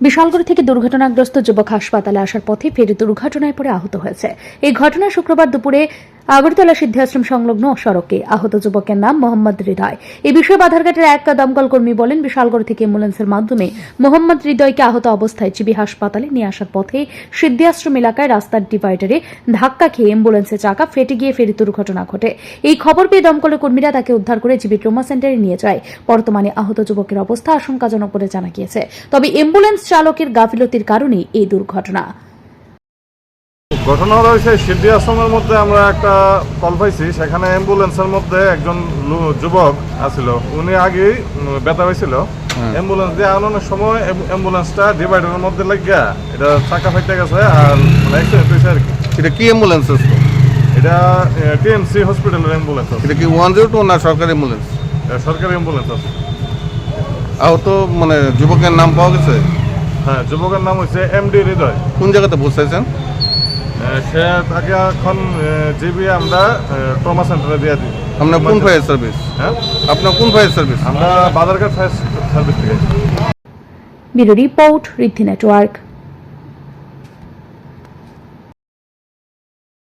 বিশালগড় থেকে দুর্ঘটনাগ্রস্ত যুবক হাসপাতালে আসার পথে ফের দুর্ঘটনায় পড়ে আহত হয়েছে। এই ঘটনা শুক্রবার দুপুরে আগরতলা সিদ্ধাশ্রম সংলগ্ন সড়কে। আহত যুবকের নাম মোহাম্মদ হৃদয়। এই বিষয়ে বাধারঘাটের এক দমকল কর্মী বলেন, বিশালগড় থেকে অ্যাম্বুলেন্সের মাধ্যমে মোহাম্মদ হৃদয়কে আহত অবস্থায় জিবি হাসপাতালে নিয়ে আসার পথে সিদ্ধাশ্রম এলাকায় রাস্তার ডিভাইডারে ধাক্কা খেয়ে অ্যাম্বুলেন্সের চাকা ফেটে গিয়ে ফের দুর্ঘটনা ঘটে। এই খবর পেয়ে দমকলের কর্মীরা তাকে উদ্ধার করে জিবি ট্রমা সেন্টারে নিয়ে যায়। বর্তমানে আহত যুবকের অবস্থা আশঙ্কাজনক বলে জানা গিয়েছে। তবে অ্যাম্বুলেন্স চালকের গাফিলতির কারণে এই দুর্ঘটনা। ঘটনা হয়েছে সিদ্ধি আশ্রমের মধ্যে আমরা একটা কল পাইছি, সেখানে অ্যাম্বুলেন্সের মধ্যে একজন যুবক আছিল, উনি আগেই ব্যথা হয়েছিল। অ্যাম্বুলেন্স দিয়ে আনানোর সময় অ্যাম্বুলেন্সটা ডিভাইডারের মধ্যে লাগিয়া এটা চাকা ফাইটে গেছে আর অ্যাক্সিডেন্ট হয়েছে আর কি। এটা কি অ্যাম্বুলেন্স? এটা টিএমসি হসপিটালের অ্যাম্বুলেন্স। এটা কি 102 না সরকারি অ্যাম্বুলেন্স? সরকারি অ্যাম্বুলেন্স আছে। আহত মানে যুবকের নাম পাওয়া গেছে? হ্যাঁ, যুবকের নাম হচ্ছে এমডি হৃদয়। কোন জায়গাতে পৌঁছাইছেন? সে তাকে এখন জিবি আমরা ট্রমা সেন্টারে দিয়ে দিই। আপনার কোন ফায়ার সার্ভিস? হ্যাঁ, আপনার কোন ফায়ার সার্ভিস? আমরা বাজারঘাট ফায়ার সার্ভিস থেকে। ব্যুরো রিপোর্ট, ঋদ্ধি নেটওয়ার্ক।